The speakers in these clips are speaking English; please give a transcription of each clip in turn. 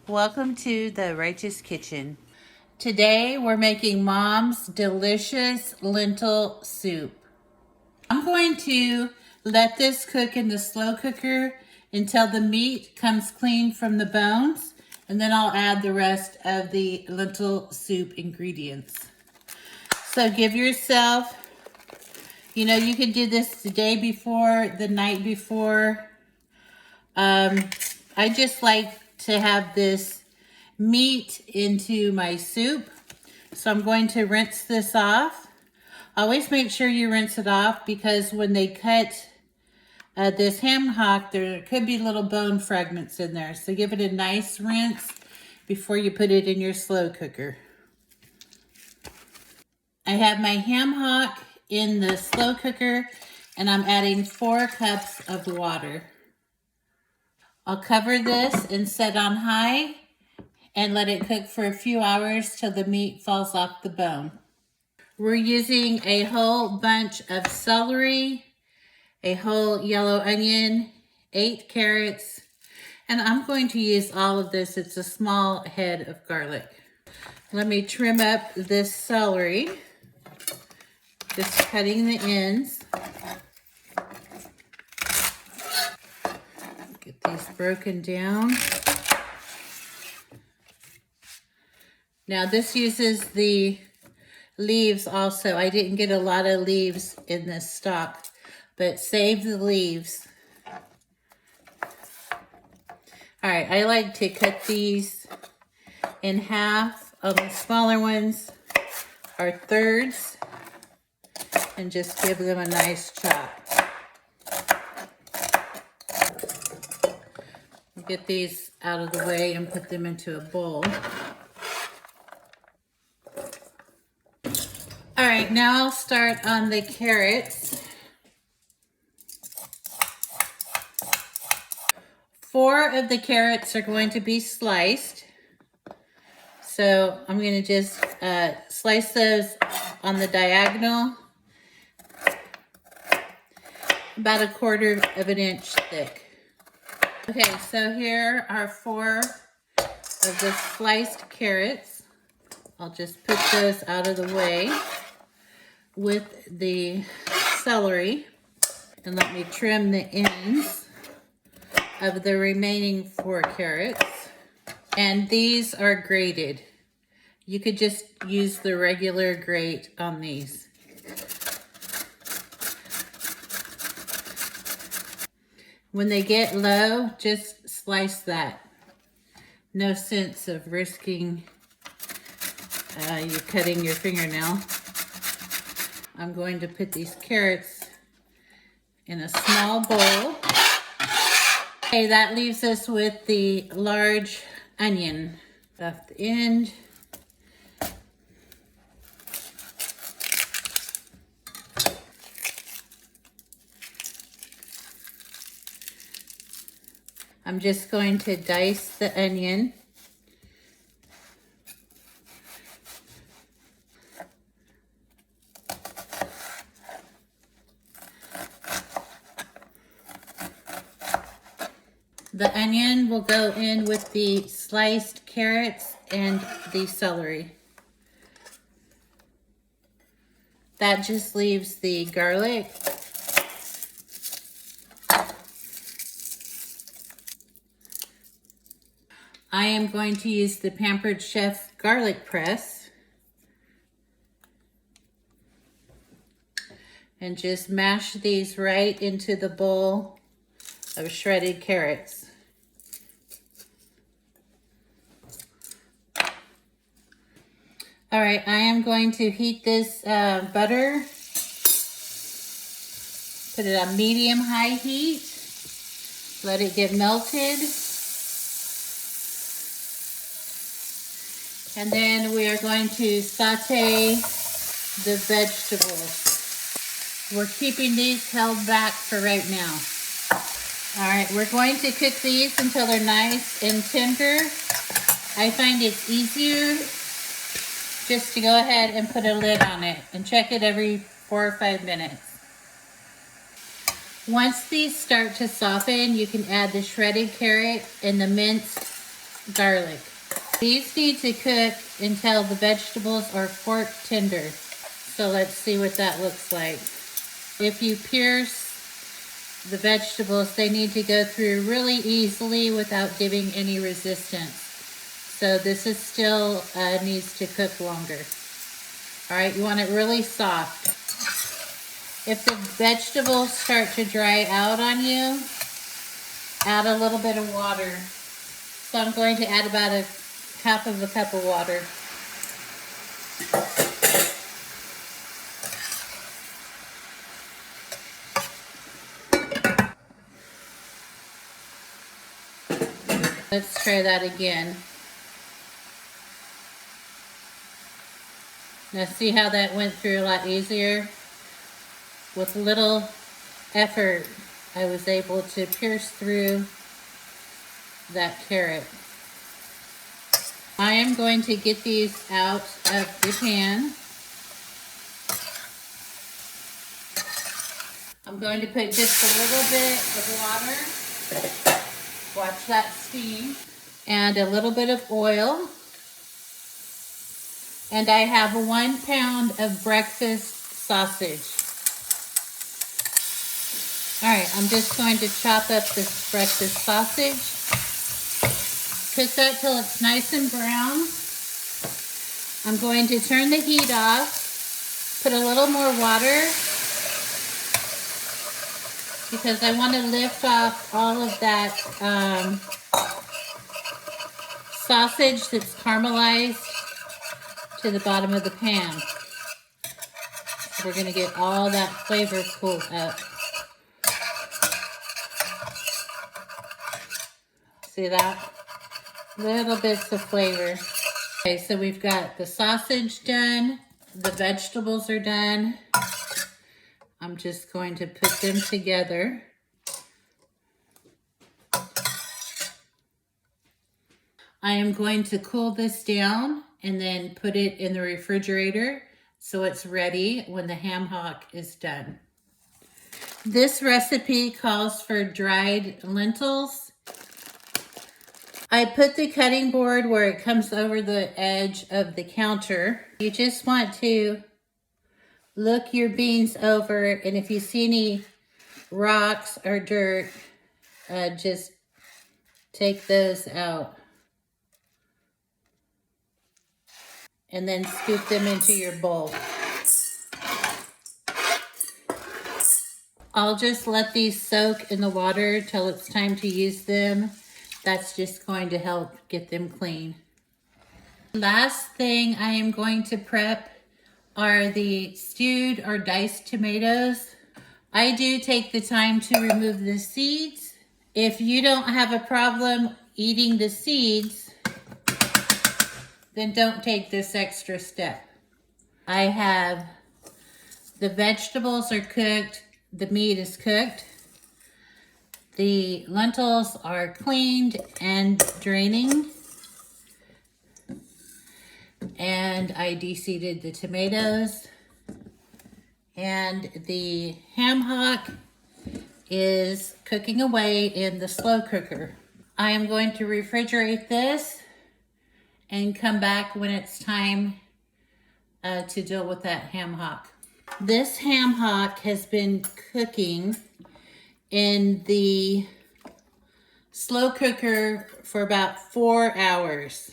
Welcome to the Righteous Kitchen. Today we're making Mom's delicious lentil soup. I'm going to let this cook in the slow cooker until the meat comes clean from the bones, and then I'll add the rest of the lentil soup ingredients. So give yourself, you can do this the day before, the night before. I just like to have this meat into my soup. So I'm going to rinse this off. Always make sure you rinse it off because when they cut this ham hock, there could be little bone fragments in there. So give it a nice rinse before you put it in your slow cooker. I have my ham hock in the slow cooker and I'm adding 4 cups of water. I'll cover this and set on high and let it cook for a few hours till the meat falls off the bone. We're using a whole bunch of celery, a whole yellow onion, 8 carrots, and I'm going to use all of this. It's a small head of garlic. Let me trim up this celery, just cutting the ends. Get these broken down. Now this uses the leaves also. I didn't get a lot of leaves in this stock, but save the leaves. All right, I like to cut these in half. The smaller ones are thirds, and just give them a nice chop. Get these out of the way and put them into a bowl. All right, now I'll start on the carrots. 4 of the carrots are going to be sliced. So I'm going to just slice those on the diagonal, about 1/4 of an inch thick. Okay, so here are 4 of the sliced carrots. I'll just put those out of the way with the celery, and let me trim the ends of the remaining 4 carrots. And these are grated. You could just use the regular grate on these. When they get low, just slice that. No sense of risking you cutting your fingernail. I'm going to put these carrots in a small bowl. Okay, that leaves us with the large onion. Off the end. I'm just going to dice the onion. The onion will go in with the sliced carrots and the celery. That just leaves the garlic. I am going to use the Pampered Chef garlic press and just mash these right into the bowl of shredded carrots. All right, I am going to heat this butter, put it on medium-high heat, let it get melted. And then we are going to saute the vegetables. We're keeping these held back for right now. All right, we're going to cook these until they're nice and tender. I find it's easier just to go ahead and put a lid on it and check it every 4 or 5 minutes. Once these start to soften, you can add the shredded carrot and the minced garlic. These need to cook until the vegetables are fork tender. So let's see what that looks like. If you pierce the vegetables, they need to go through really easily without giving any resistance. So this is still needs to cook longer. All right, you want it really soft. If the vegetables start to dry out on you, add a little bit of water. So I'm going to add about a half of a cup of water. Let's try that again. Now see how that went through a lot easier? With little effort, I was able to pierce through that carrot. I am going to get these out of the pan. I'm going to put just a little bit of water. Watch that steam. And a little bit of oil. And I have 1 pound of breakfast sausage. All right, I'm just going to chop up this breakfast sausage. Cook that till it's nice and brown. I'm going to turn the heat off, put a little more water, because I want to lift off all of that sausage that's caramelized to the bottom of the pan. So we're going to get all that flavor pulled up. See that? Little bits of flavor. Okay, so we've got the sausage done. The vegetables are done. I'm just going to put them together. I am going to cool this down and then put it in the refrigerator so it's ready when the ham hock is done. This recipe calls for dried lentils. I put the cutting board where it comes over the edge of the counter. You just want to look your beans over, and if you see any rocks or dirt, just take those out. And then scoop them into your bowl. I'll just let these soak in the water till it's time to use them. That's just going to help get them clean. Last thing I am going to prep are the stewed or diced tomatoes. I do take the time to remove the seeds. If you don't have a problem eating the seeds, then don't take this extra step. I have the vegetables are cooked, the meat is cooked. The lentils are cleaned and draining. And I de-seeded the tomatoes. And the ham hock is cooking away in the slow cooker. I am going to refrigerate this and come back when it's time to deal with that ham hock. This ham hock has been cooking in the slow cooker for about 4 hours.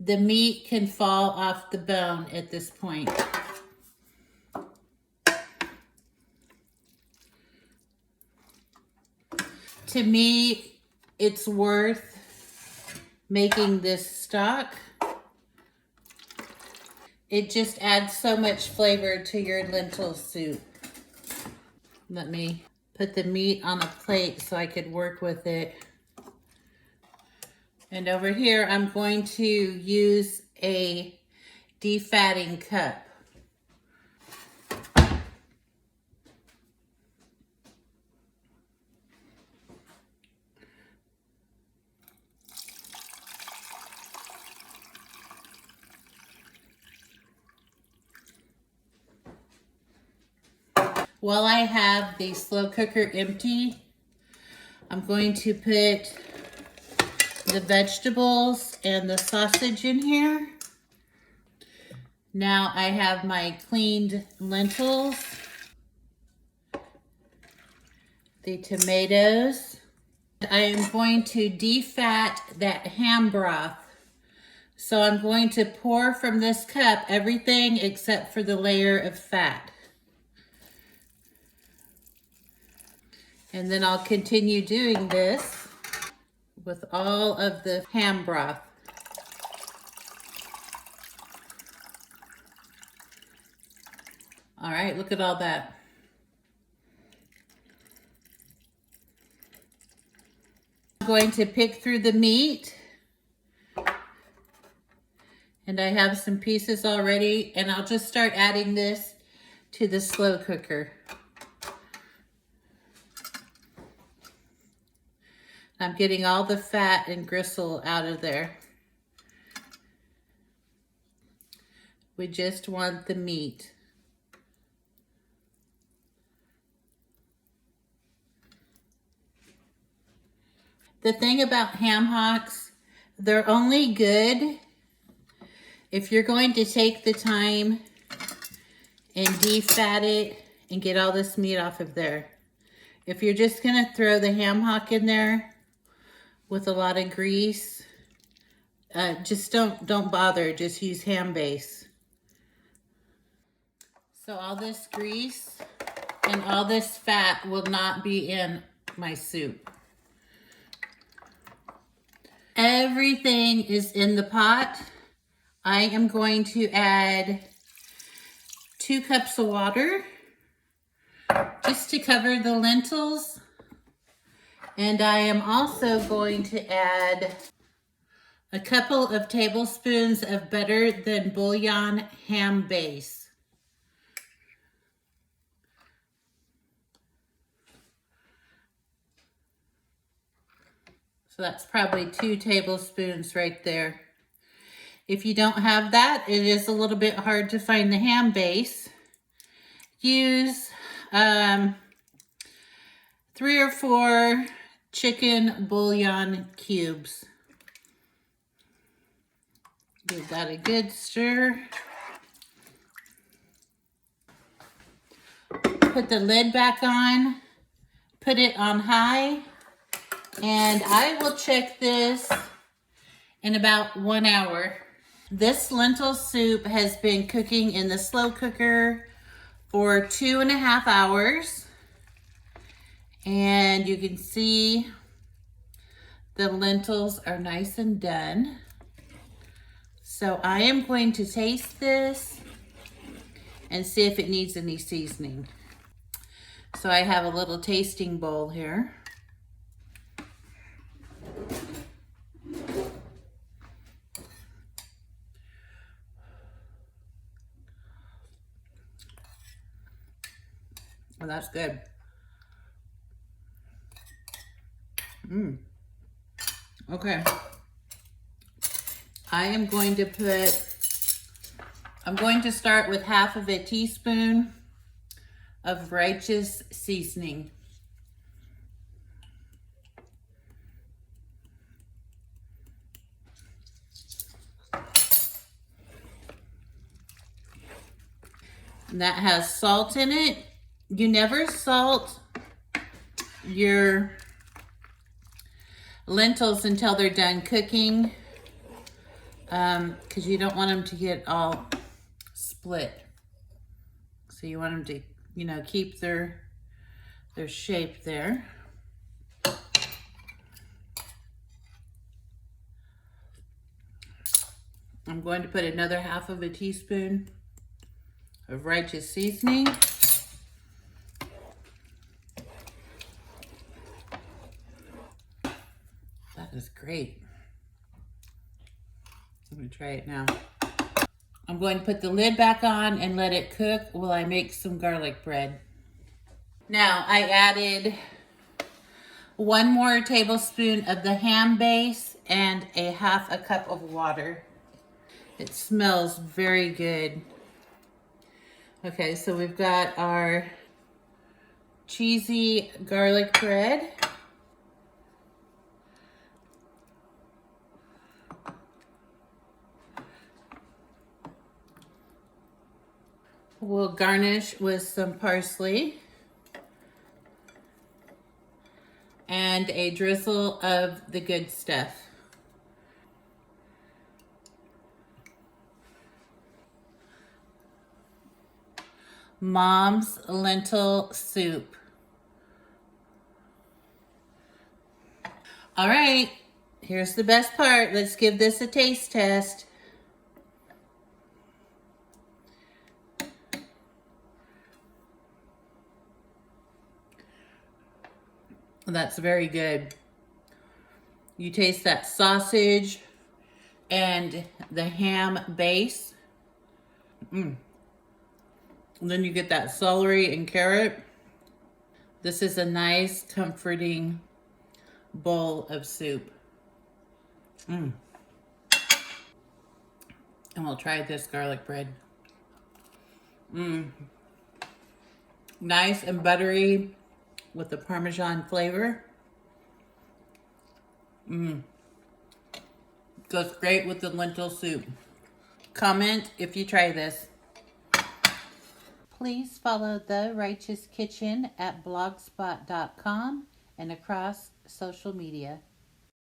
The meat can fall off the bone at this point. To me, it's worth making this stock. It just adds so much flavor to your lentil soup. Let me put the meat on a plate so I could work with it. And over here, I'm going to use a defatting cup. While I have the slow cooker empty, I'm going to put the vegetables and the sausage in here. Now I have my cleaned lentils, the tomatoes. I am going to defat that ham broth. So I'm going to pour from this cup everything except for the layer of fat. And then I'll continue doing this with all of the ham broth. All right, look at all that. I'm going to pick through the meat. And I have some pieces already, and I'll just start adding this to the slow cooker. I'm getting all the fat and gristle out of there. We just want the meat. The thing about ham hocks, they're only good if you're going to take the time and defat it and get all this meat off of there. If you're just gonna throw the ham hock in there with a lot of grease, just don't bother, just use ham base. So all this grease and all this fat will not be in my soup. Everything is in the pot. I am going to add 2 cups of water just to cover the lentils. And I am also going to add a couple of tablespoons of Better Than Bouillon ham base. So that's probably 2 tablespoons right there. If you don't have that, it is a little bit hard to find the ham base. Use 3 or 4 chicken bouillon cubes. Give that a good stir. Put the lid back on, put it on high, and I will check this in about 1 hour. This lentil soup has been cooking in the slow cooker for 2.5 hours. And you can see the lentils are nice and done. So I am going to taste this and see if it needs any seasoning. So I have a little tasting bowl here. Oh, that's good. Okay. I'm going to start with 1/2 teaspoon of righteous seasoning. And that has salt in it. You never salt your lentils until they're done cooking, because you don't want them to get all split. So you want them to, keep their shape there. I'm going to put another 1/2 teaspoon of righteous seasoning. That is great. Let me try it now. I'm going to put the lid back on and let it cook while I make some garlic bread. Now I added 1 more tablespoon of the ham base and 1/2 cup of water. It smells very good. Okay, so we've got our cheesy garlic bread. We'll garnish with some parsley and a drizzle of the good stuff. Mom's lentil soup. All right, here's the best part. Let's give this a taste test. That's very good. You taste that sausage and the ham base. And then you get that celery and carrot. This is a nice, comforting bowl of soup. And we'll try this garlic bread. Nice and buttery with the Parmesan flavor. Goes great with the lentil soup. Comment if you try this. Please follow The Righteous Kitchen at blogspot.com and across social media.